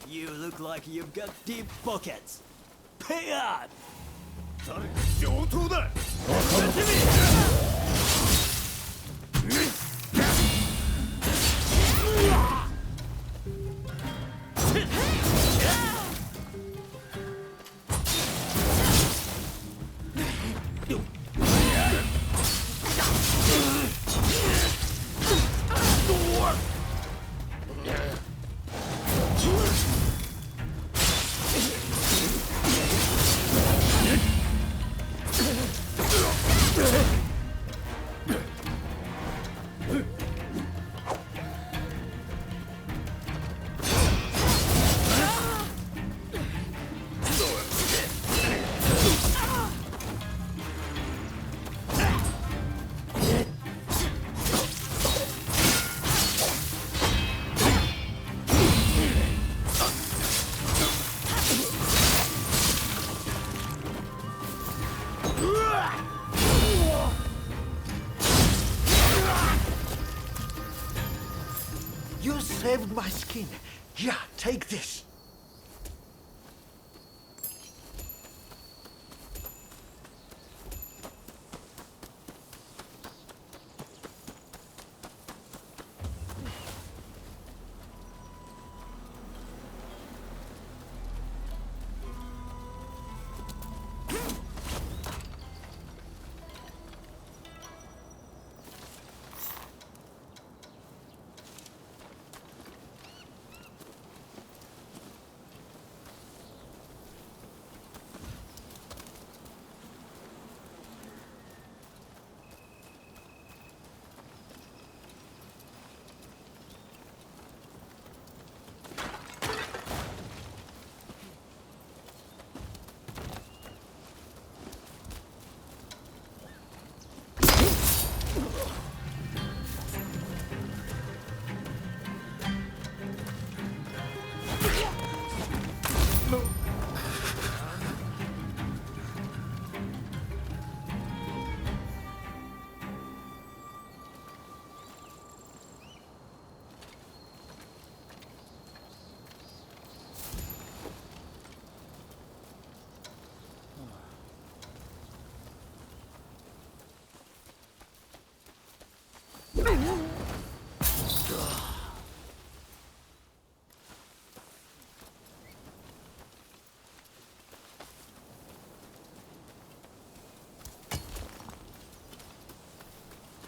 You look like you've got deep pockets. Pay up! 誰か上等だ。You saved my skin. Yeah, take this.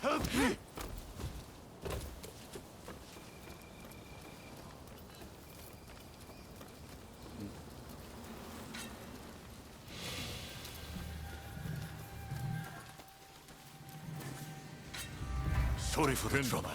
Help me! Sorry for the trouble.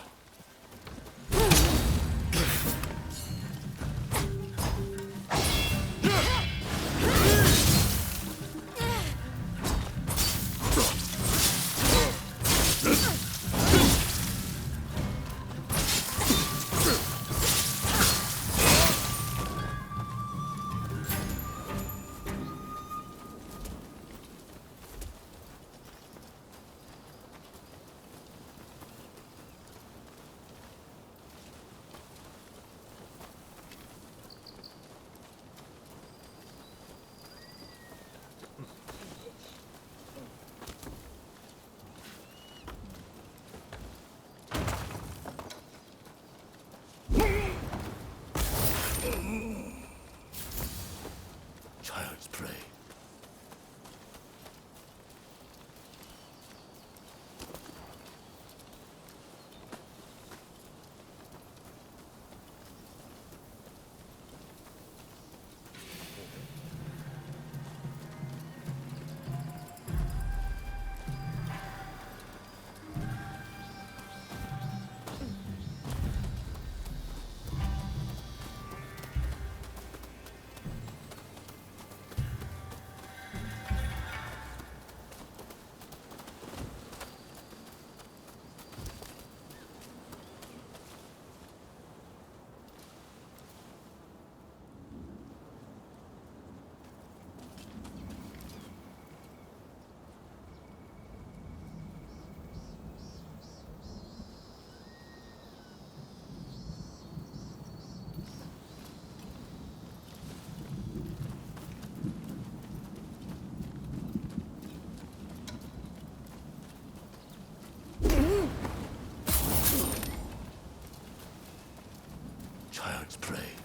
Child's play.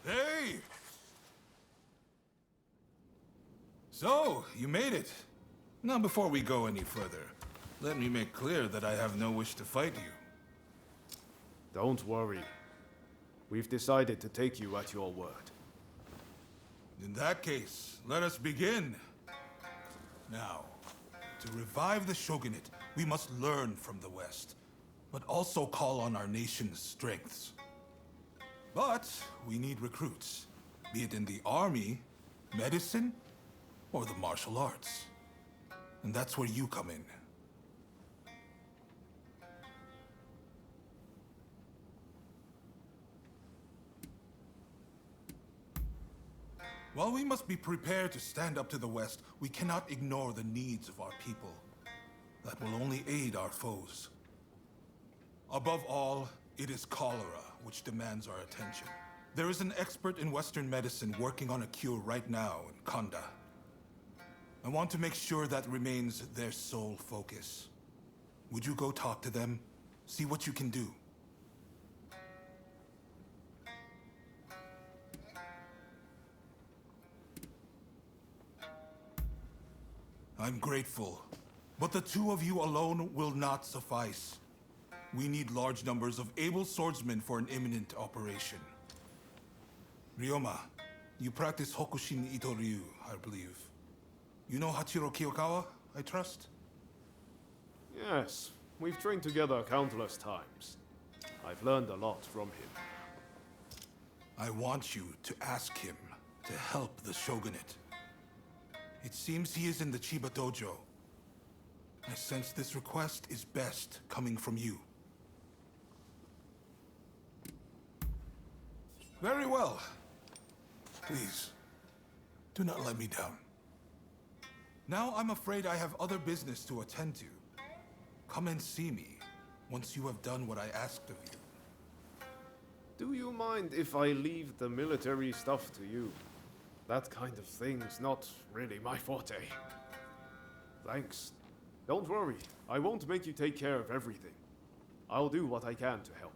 Hey! So, you made it. Now, before we go any further, let me make clear that I have no wish to fight you. Don't worry. We've decided to take you at your word. In that case, let us begin. Now, to revive the shogunate, we must learn from the West, but also call on our nation's strengths. But we need recruits, be it in the army, medicine, or the martial arts. And that's where you come in. While we must be prepared to stand up to the West, we cannot ignore the needs of our people. That will only aid our foes. Above all, it is cholera which demands our attention. There is an expert in Western medicine working on a cure right now in Kanda. I want to make sure that remains their sole focus. Would you go talk to them? See what you can do. I'm grateful, but the two of you alone will not suffice. We need large numbers of able swordsmen for an imminent operation. Ryoma, you practice Hokushin Ito-ryu, I believe. You know Hachiro Kiyokawa, I trust? Yes, we've trained together countless times. I've learned a lot from him. I want you to ask him to help the shogunate. It seems he is in the Chiba dojo. I sense this request is best coming from you. Very well. Please, do not let me down. Now I'm afraid I have other business to attend to. Come and see me once you have done what I asked of you. Do you mind if I leave the military stuff to you? That kind of thing's not really my forte. Thanks. Don't worry, I won't make you take care of everything. I'll do what I can to help.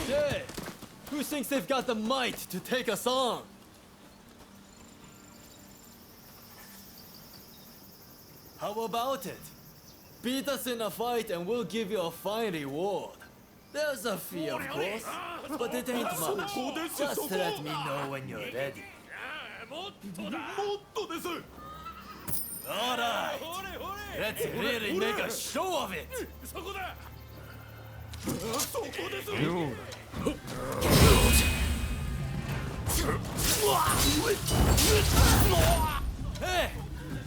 Hey, who thinks they've got the might to take us on? How about it? Beat us in a fight and we'll give you a fine reward. There's a fee, of course, but it ain't much. Just let me know when you're ready. Alright, let's really make a show of it! Hey!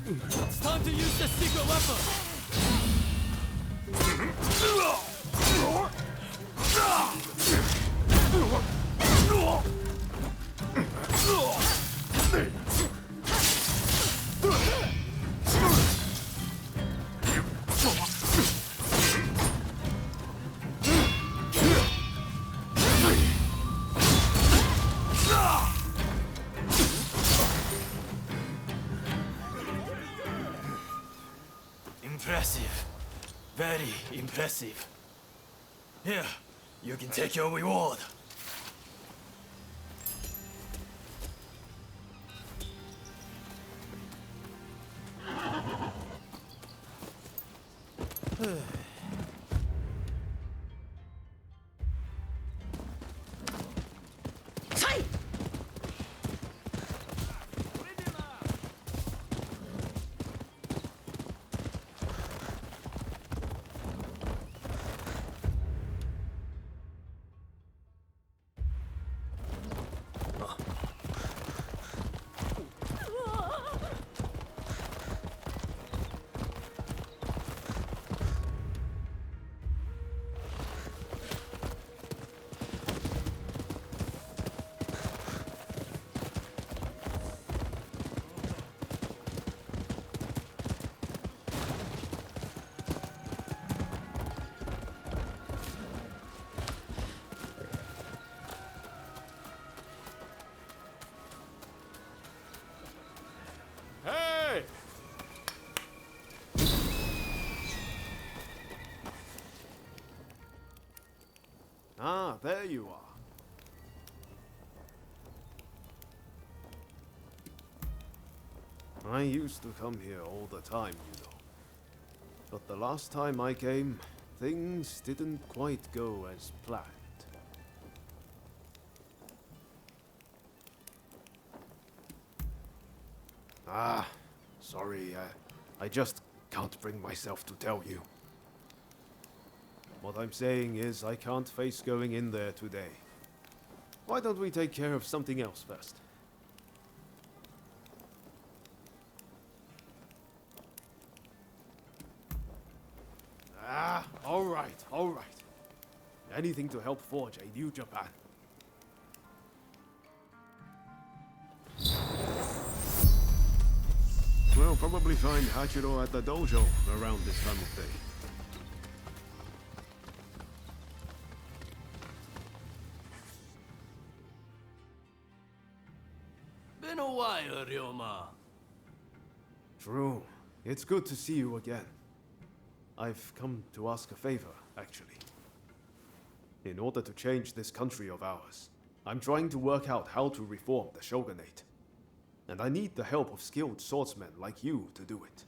It's time to use the secret weapon! Impressive. Very impressive. Here, you can take your reward. Hey! Ah, there you are. I used to come here all the time, you know. But the last time I came, things didn't quite go as planned. Ah, sorry, I just can't bring myself to tell you. What I'm saying is I can't face going in there today. Why don't we take care of something else first? Ah, all right, all right. Anything to help forge a new Japan. We'll probably find Hachiro at the dojo around this time of day. Been a while, Ryoma. True. It's good to see you again. I've come to ask a favor, actually. In order to change this country of ours, I'm trying to work out how to reform the shogunate. And I need the help of skilled swordsmen like you to do it.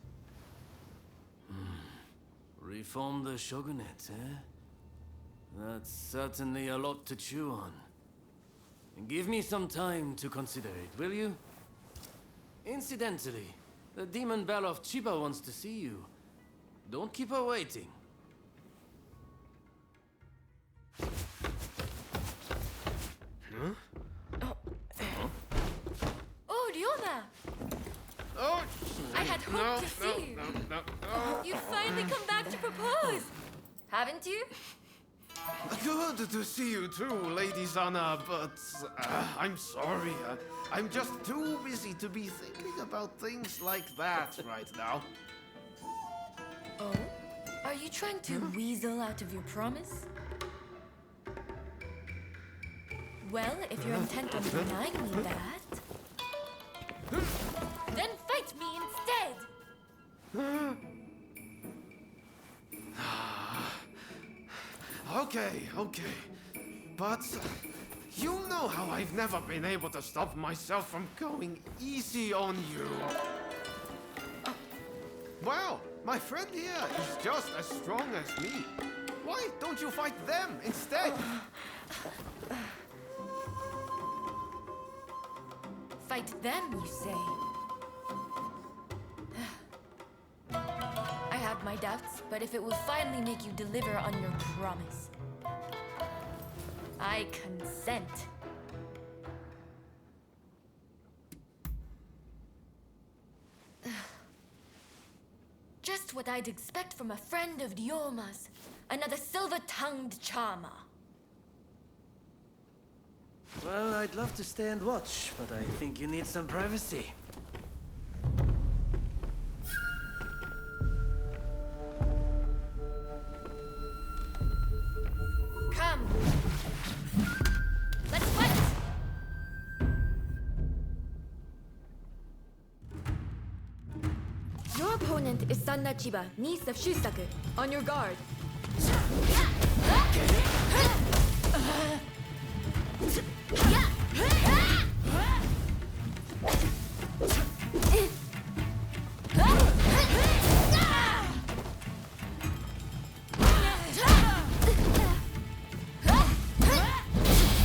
Reform the shogunate, eh? That's certainly a lot to chew on. Give me some time to consider it, will you? Incidentally, the demon belle of Chiba wants to see you. Don't keep her waiting. Oh, Ryoma! Oh! I had hoped to see you. You've finally come back to propose! Haven't you? Good to see you too, Lady Sana, but I'm sorry. I'm just too busy to be thinking about things like that right now. Oh? Are you trying to weasel out of your promise? Well, if you're intent on denying me that, then fight me instead! Okay. but you know how I've never been able to stop myself from going easy on you. Well, my friend here is just as strong as me. Why don't you fight them instead? Fight them, you say? I have my doubts, but if it will finally make you deliver on your promise, I consent. Just what I'd expect from a friend of Dioma's. Another silver-tongued charmer. Well, I'd love to stay and watch, but I think you need some privacy. Come. Let's fight! Your opponent is Sanna Chiba, niece of Shusaku. On your guard.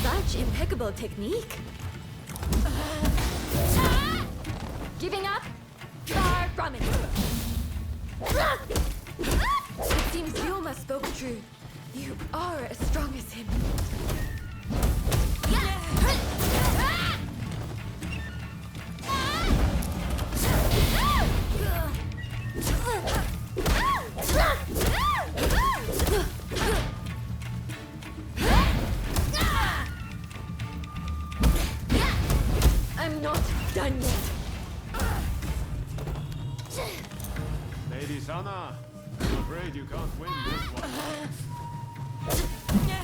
Such impeccable technique. Giving up? Far from it. It seems Ryoma spoke true. You are as strong as him. I'm not done yet. Lady Sana, I'm afraid you can't win this one.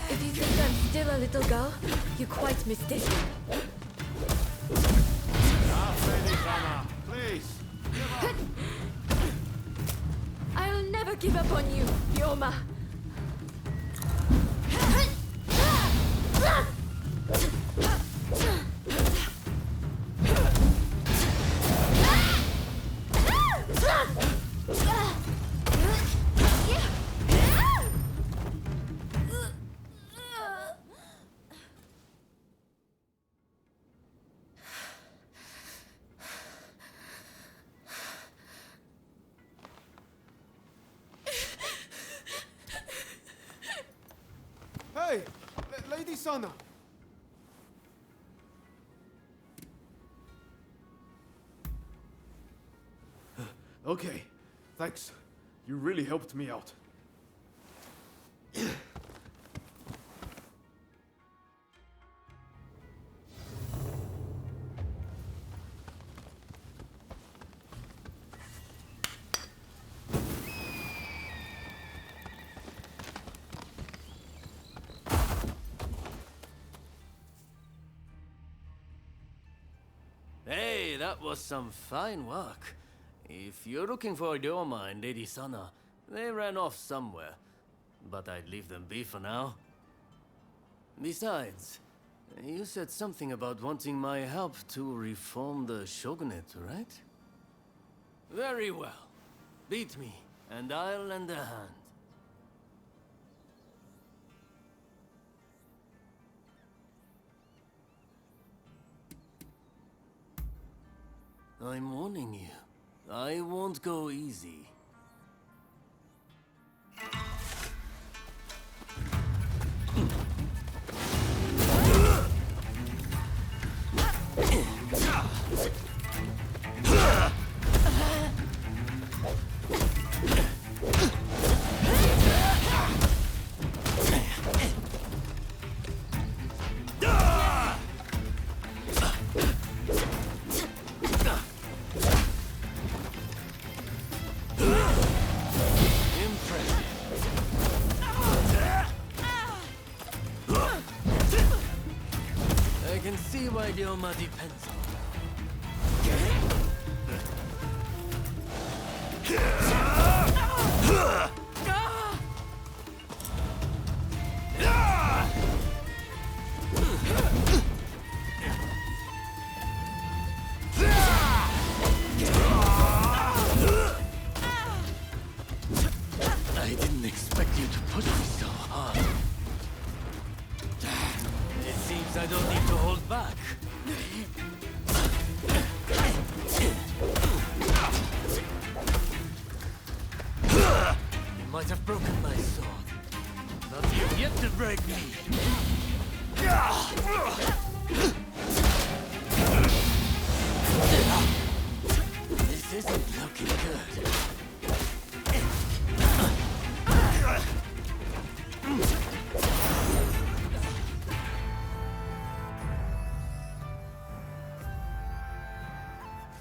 If you think I'm still a little girl, you're quite mistaken. Lady Sana, please. I'll never give up on you, Ryoma. Hey, Lady Sana. Okay, thanks. You really helped me out. Hey, that was some fine work. If you're looking for Ryoma and Lady Sana, they ran off somewhere. But I'd leave them be for now. Besides, you said something about wanting my help to reform the shogunate, right? Very well. Beat me, and I'll lend a hand. I'm warning you. I won't go easy. I can see why Ryoma depends on to push me so hard? It seems I don't need to hold back. You might have broken my sword, but you've yet to break me. This isn't looking good.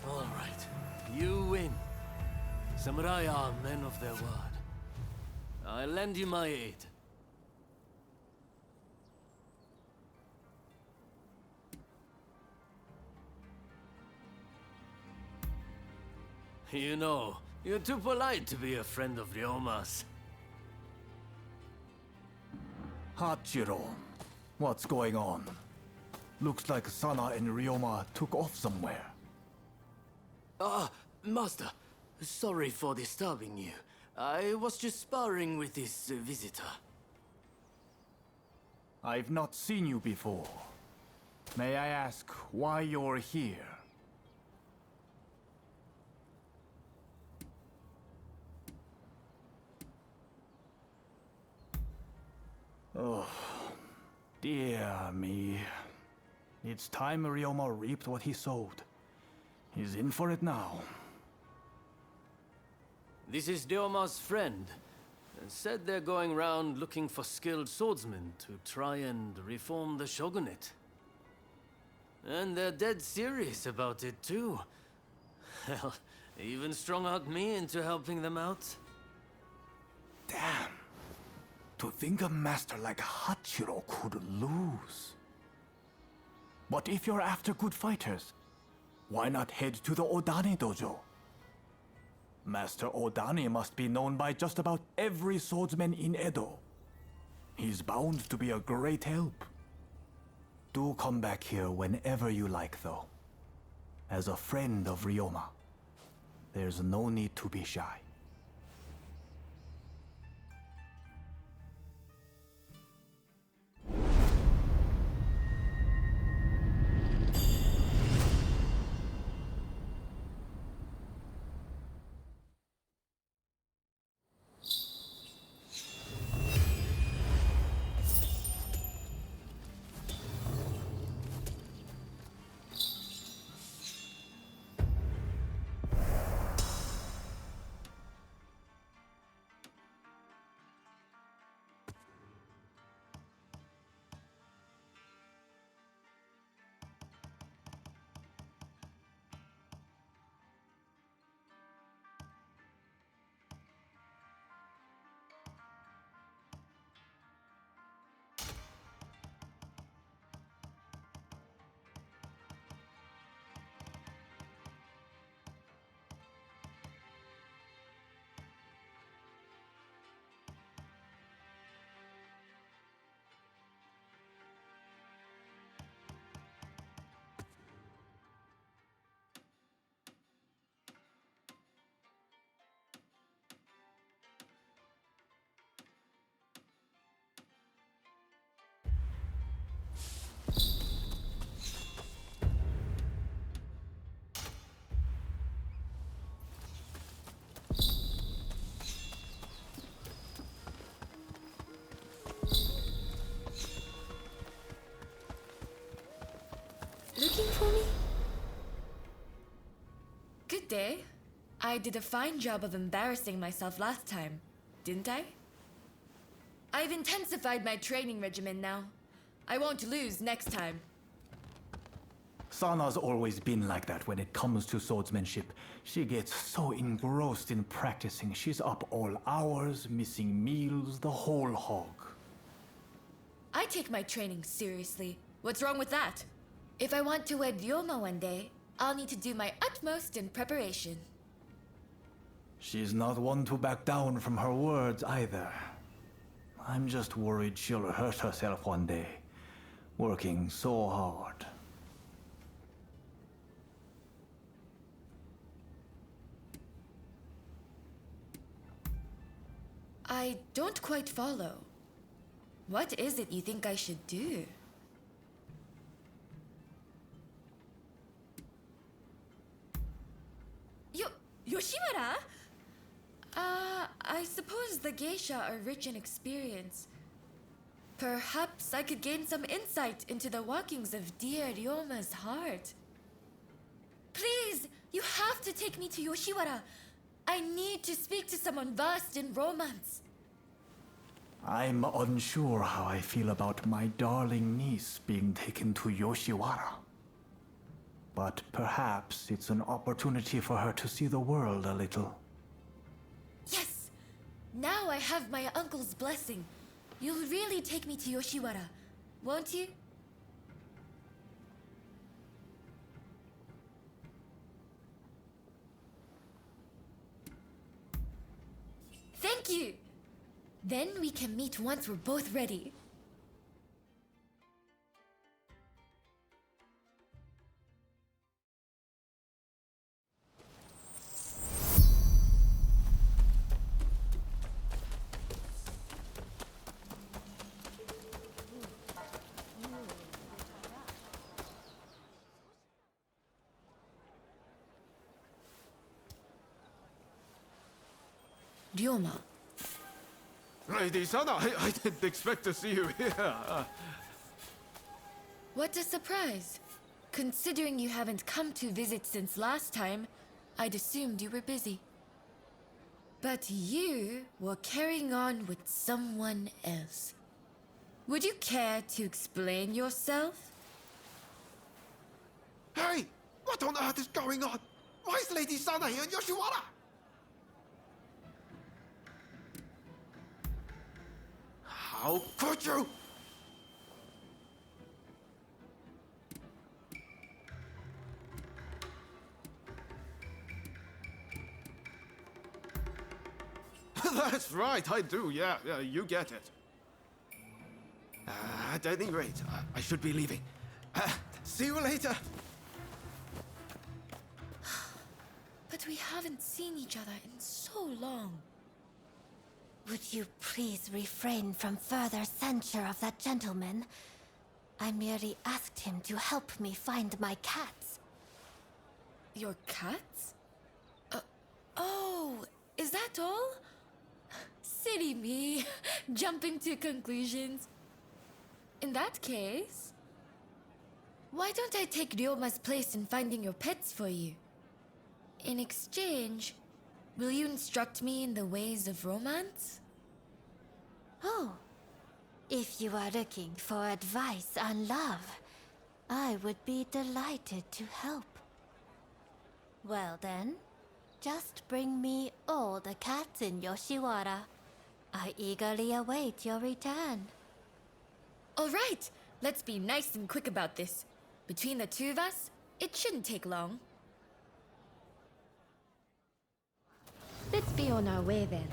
All right, you win. Samurai are men of their word. I'll lend you my aid. You know, you're too polite to be a friend of Ryoma's. Hachiro, what's going on? Looks like Sana and Ryoma took off somewhere. Master, sorry for disturbing you. I was just sparring with this visitor. I've not seen you before. May I ask why you're here? Oh, dear me. It's time Ryoma reaped what he sowed. He's in for it now. This is Ryoma's friend. Said they're going around looking for skilled swordsmen to try and reform the shogunate. And they're dead serious about it too. Hell, even strung-out me into helping them out. Damn. To think a master like Hachiro could lose. But if you're after good fighters, why not head to the Odani dojo? Master Odani must be known by just about every swordsman in Edo. He's bound to be a great help. Do come back here whenever you like, though. As a friend of Ryoma, there's no need to be shy. Looking for me? Good day. I did a fine job of embarrassing myself last time, didn't I? I've intensified my training regimen now. I won't lose next time. Sana's always been like that when it comes to swordsmanship. She gets so engrossed in practicing, she's up all hours, missing meals, the whole hog. I take my training seriously. What's wrong with that? If I want to wed Ryoma one day, I'll need to do my utmost in preparation. She's not one to back down from her words either. I'm just worried she'll hurt herself one day, working so hard. I don't quite follow. What is it you think I should do? Yoshiwara? I suppose the geisha are rich in experience. Perhaps I could gain some insight into the workings of dear Ryoma's heart. Please, you have to take me to Yoshiwara. I need to speak to someone versed in romance. I'm unsure how I feel about my darling niece being taken to Yoshiwara. But perhaps it's an opportunity for her to see the world a little. Yes! Now I have my uncle's blessing. You'll really take me to Yoshiwara, won't you? Thank you! Then we can meet once we're both ready. Ryoma. Lady Sana, I didn't expect to see you here. What a surprise. Considering you haven't come to visit since last time, I'd assumed you were busy. But you were carrying on with someone else. Would you care to explain yourself? Hey! What on earth is going on? Why is Lady Sana here in Yoshiwara? How could you? That's right, I do, yeah, you get it. At any rate, I should be leaving. See you later. But we haven't seen each other in so long. Would you please refrain from further censure of that gentleman? I merely asked him to help me find my cats. Your cats? Oh, is that all? Silly me, jumping to conclusions. In that case, why don't I take Ryoma's place in finding your pets for you? In exchange, will you instruct me in the ways of romance? Oh, if you are looking for advice on love, I would be delighted to help. Well then, just bring me all the cats in Yoshiwara. I eagerly await your return. All right, let's be nice and quick about this. Between the two of us, it shouldn't take long. Let's be on our way then.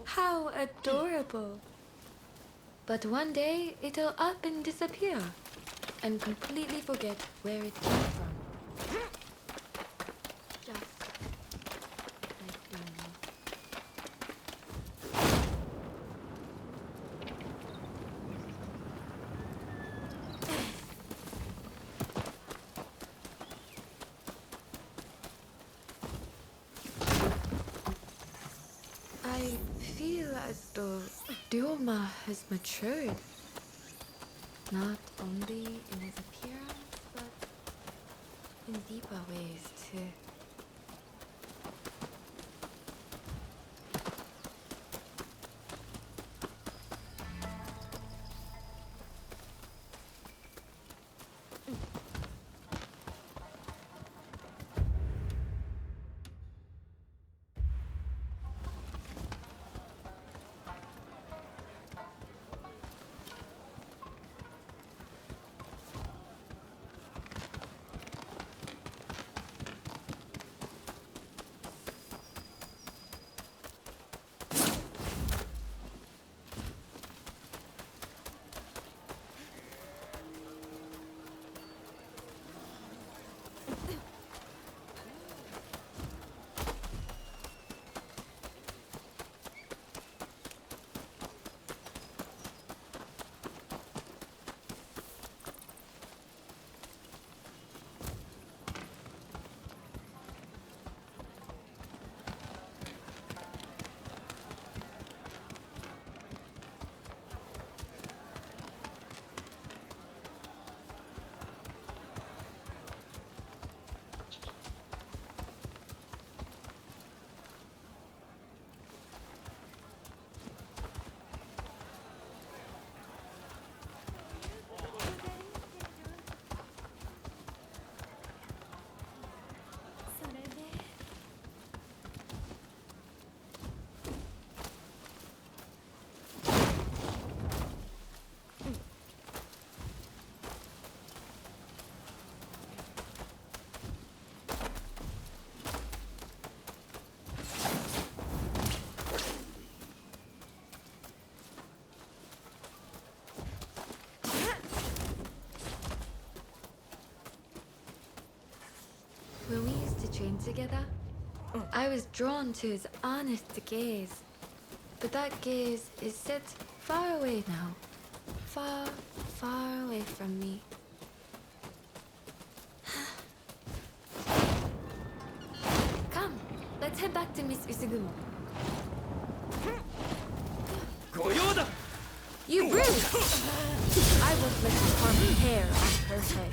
How adorable. But one day, it'll up and disappear, and completely forget where it came from. Just like normal. I feel as though Ryoma has matured. Not only in his appearance, but in deeper ways too. When we used to train together, I was drawn to his honest gaze. But that gaze is set far away now. Far, far away from me. Come, let's head back to Miss Usugumo. You brute! I won't let you harm a hair on her head.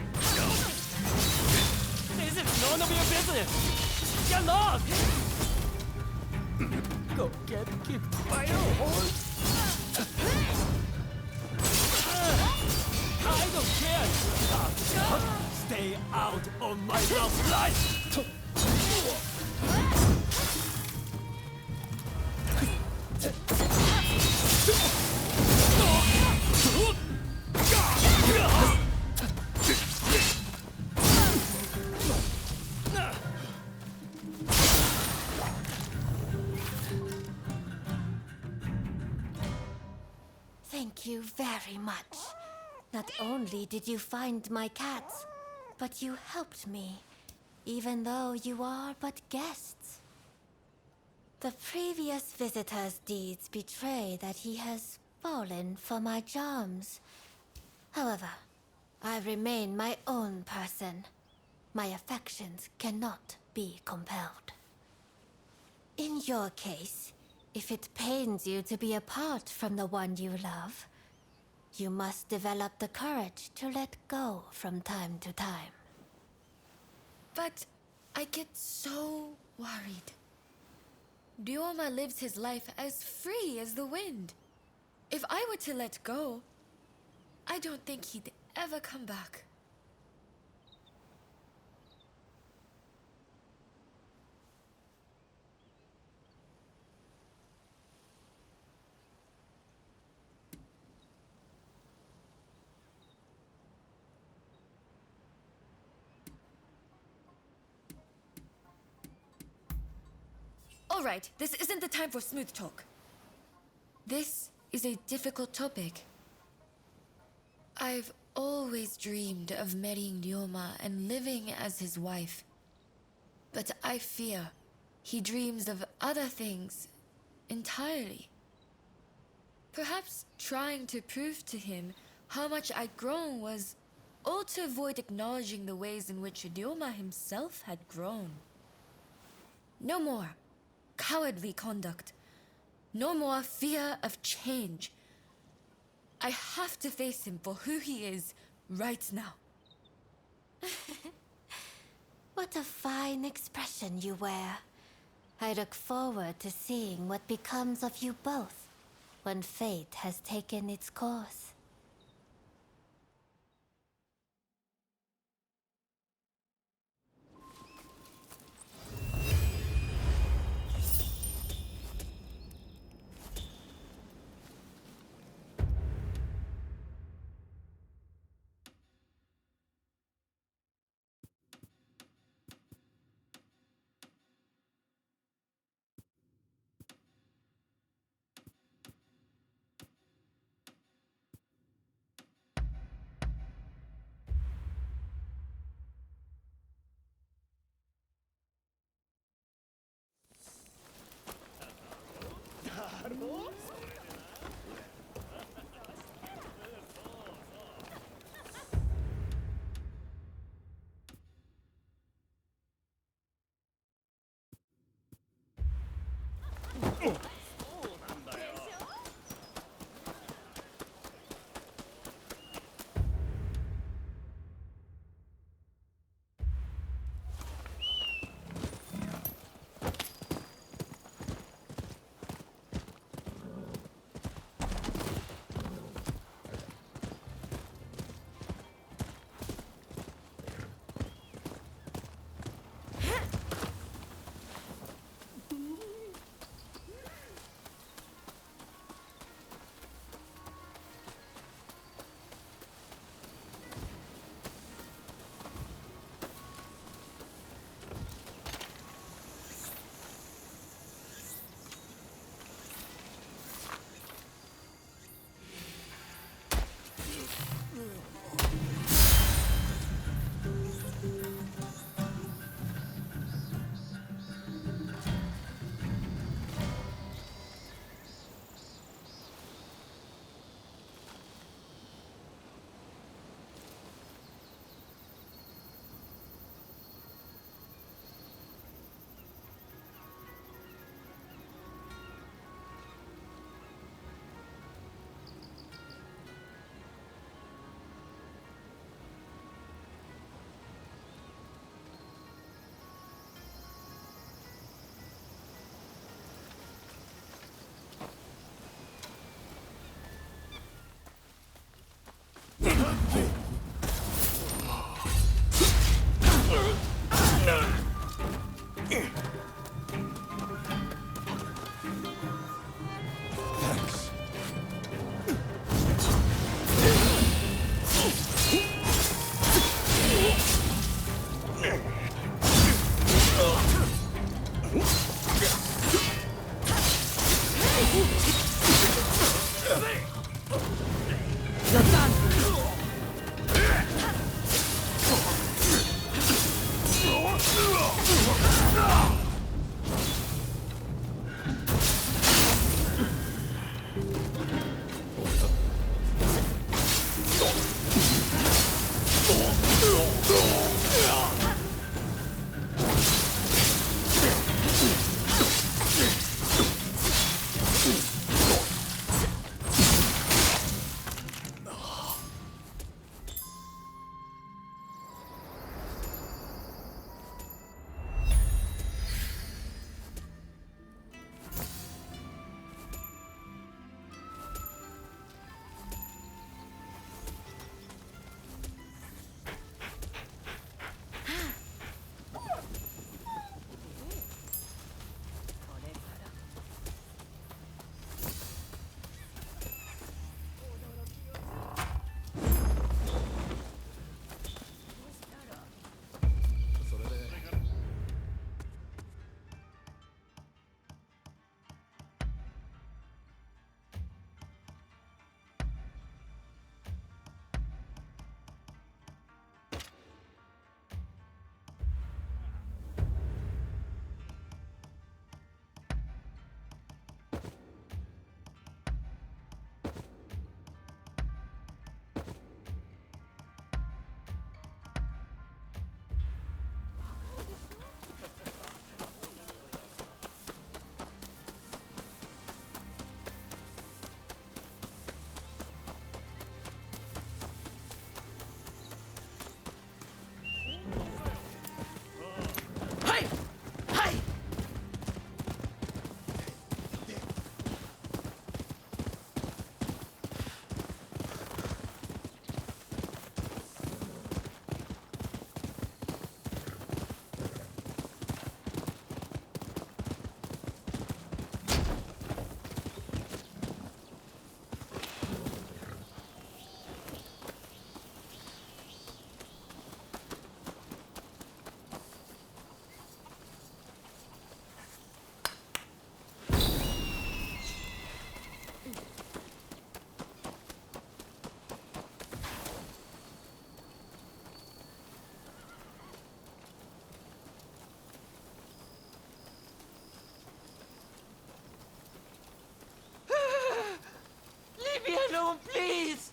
This is none of your business! Get lost! Go get kicked by a horse! I don't care if you're tough. Stay out of my love life! Thank you very much. Not only did you find my cats, but you helped me, even though you are but guests. The previous visitor's deeds betray that he has fallen for my charms. However, I remain my own person. My affections cannot be compelled. In your case, if it pains you to be apart from the one you love, you must develop the courage to let go from time to time. But I get so worried. Ryoma lives his life as free as the wind. If I were to let go, I don't think he'd ever come back. All right, this isn't the time for smooth talk. This is a difficult topic. I've always dreamed of marrying Ryoma and living as his wife. But I fear he dreams of other things entirely. Perhaps trying to prove to him how much I'd grown was all to avoid acknowledging the ways in which Ryoma himself had grown. No more cowardly conduct. No more fear of change. I have to face him for who he is right now. What a fine expression you wear. I look forward to seeing what becomes of you both when fate has taken its course. Someone please!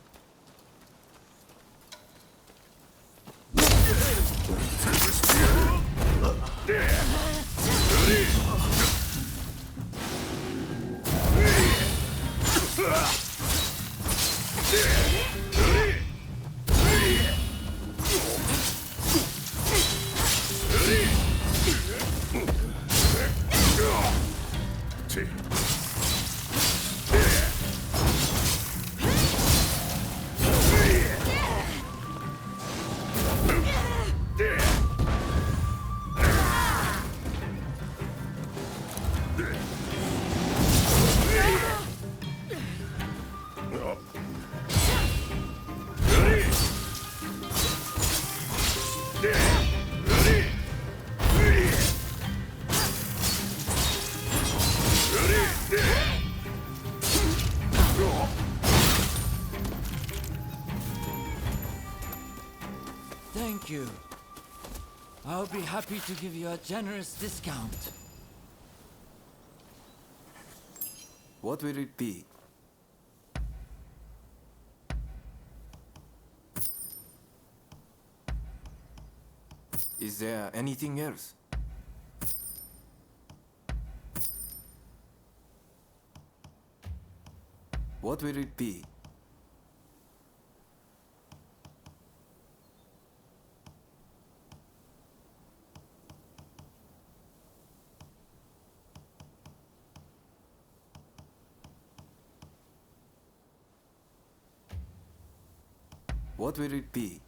Thank you. I'll be happy to give you a generous discount. What will it be? Is there anything else? What will it be? What will it be?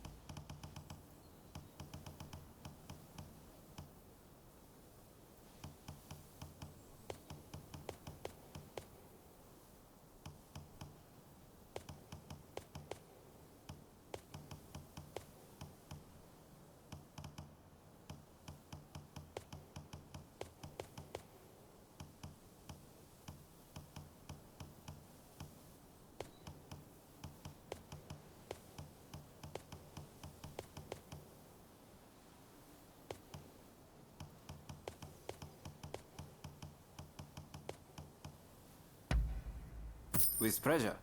With pleasure.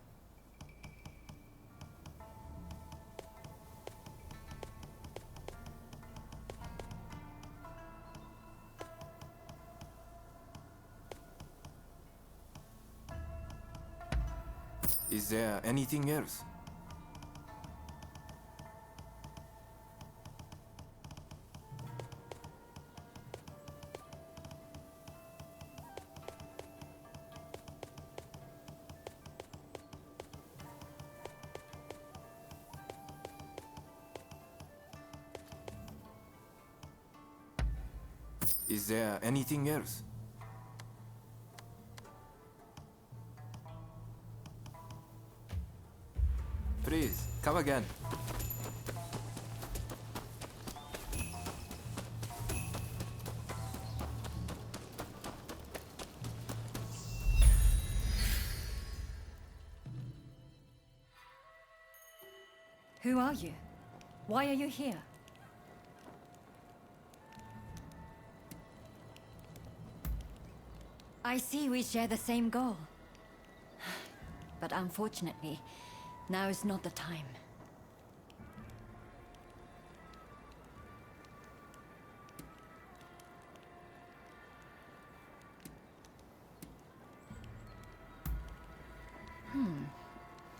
Is there anything else? Is there anything else? Please, come again. Who are you? Why are you here? I see we share the same goal. But unfortunately, now is not the time.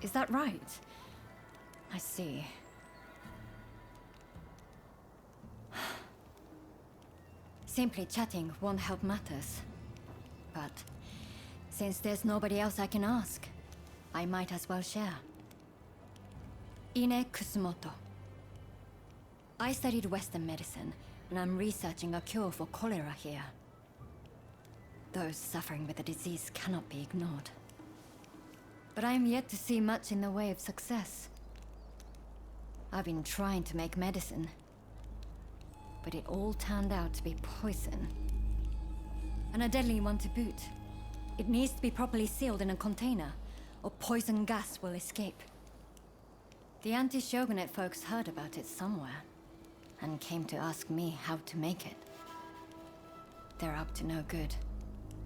Is that right? I see. Simply chatting won't help matters. But since there's nobody else I can ask, I might as well share. Ine Kusumoto. I studied Western medicine, and I'm researching a cure for cholera here. Those suffering with the disease cannot be ignored. But I am yet to see much in the way of success. I've been trying to make medicine, but it all turned out to be poison. And a deadly one to boot. It needs to be properly sealed in a container, or poison gas will escape. The anti-shogunate folks heard about it somewhere, and came to ask me how to make it. They're up to no good,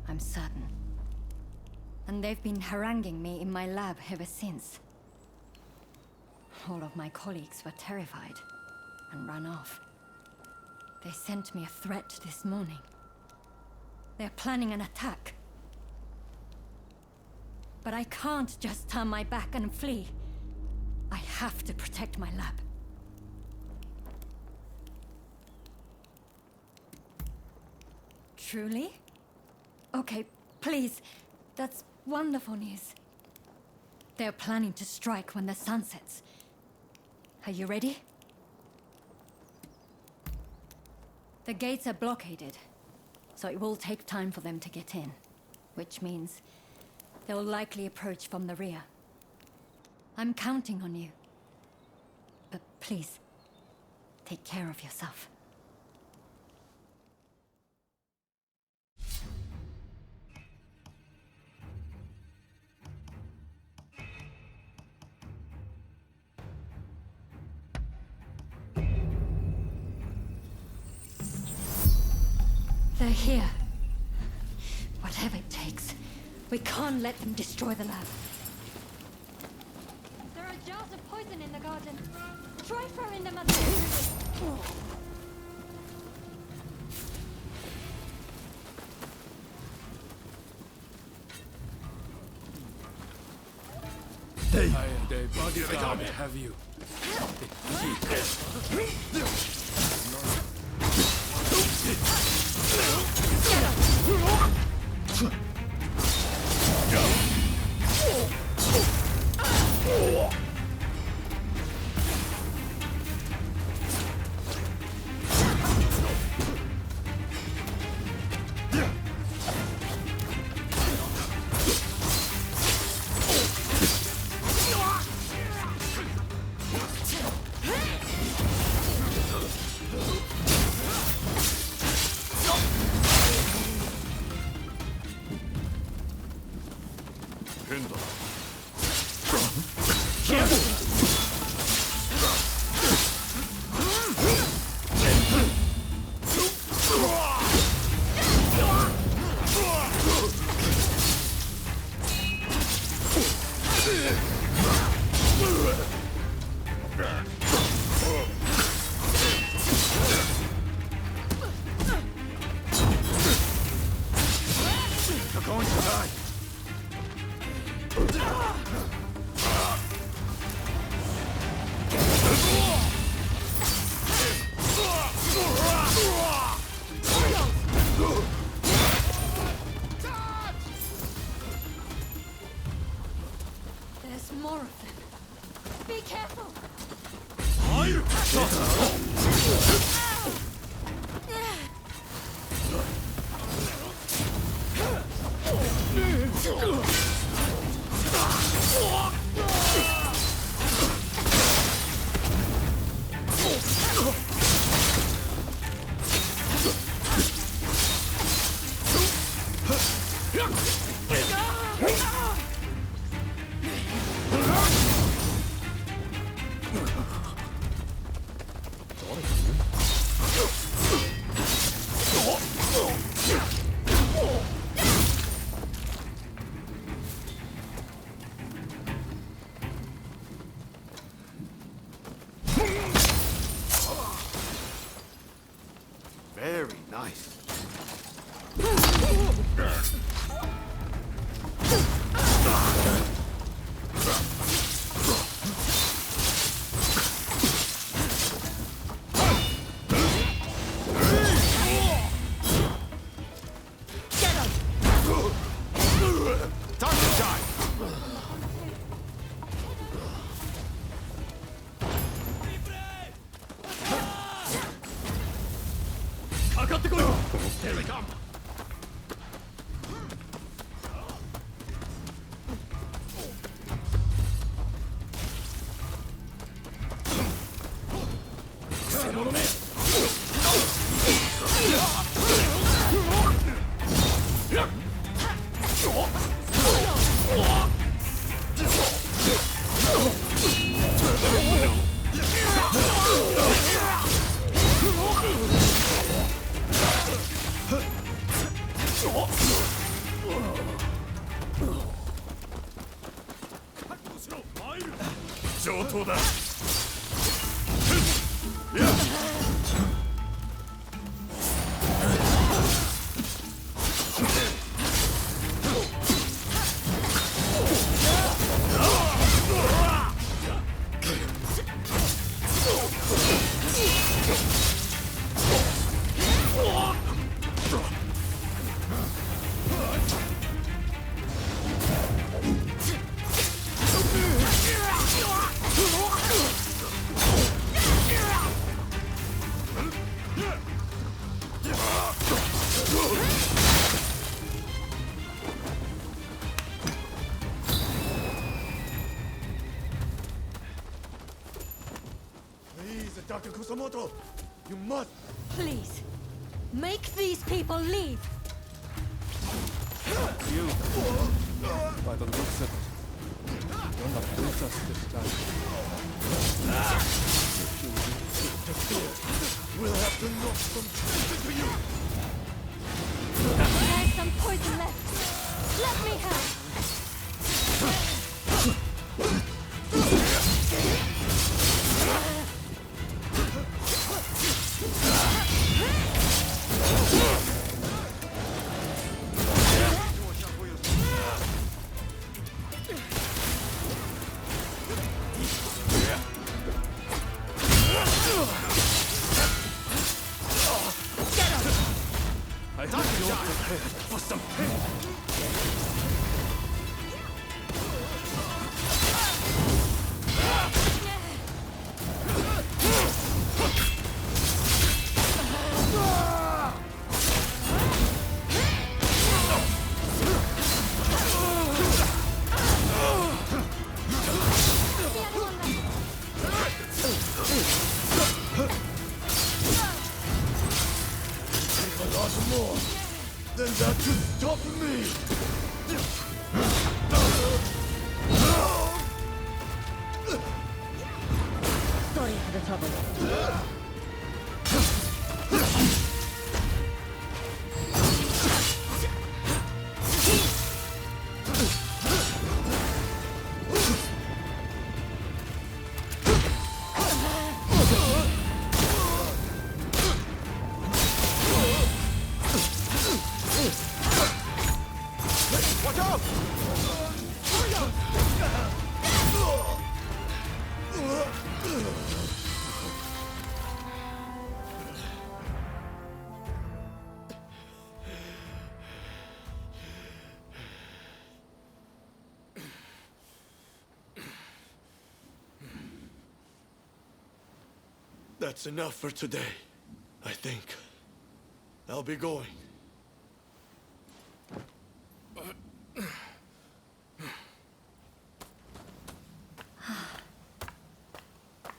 I'm certain. And they've been haranguing me in my lab ever since. All of my colleagues were terrified and ran off. They sent me a threat this morning. They're planning an attack. But I can't just turn my back and flee. I have to protect my lab. Truly? Okay, please. That's wonderful news. They're planning to strike when the sun sets. Are you ready? The gates are blockaded, so it will take time for them to get in. Which means they'll likely approach from the rear. I'm counting on you. But please, take care of yourself. They're here. Whatever it takes. We can't let them destroy the lab. There are jars of poison in the garden. Try throwing them at the The bodyguard have you. There's more of them. Be careful! Very nice. Here they come! sure だ。Kusamoto, you must. Please, make these people leave. You, by the looks of it, you're not with us this time. If you interfere, We'll have to knock some sense into you. There's some poison left. Let me help. I hope you're prepared for some pain. Take a lot more than that to stop me. Sorry for the trouble. Watch out! That's enough for today, I think. I'll be going.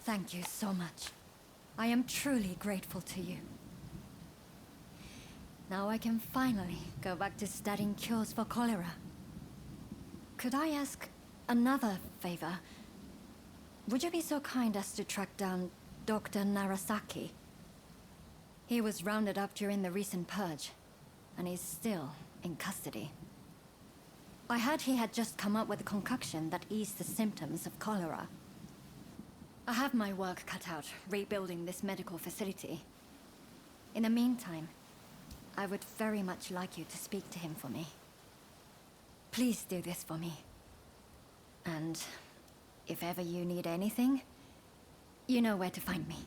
Thank you so much. I am truly grateful to you. Now I can finally go back to studying cures for cholera. Could I ask another favor? Would you be so kind as to track down Dr. Narasaki? He was rounded up during the recent purge, and he's still in custody. I heard he had just come up with a concoction that eased the symptoms of cholera. I have my work cut out rebuilding this medical facility. In the meantime, I would very much like you to speak to him for me. Please do this for me. And if ever you need anything, you know where to find me.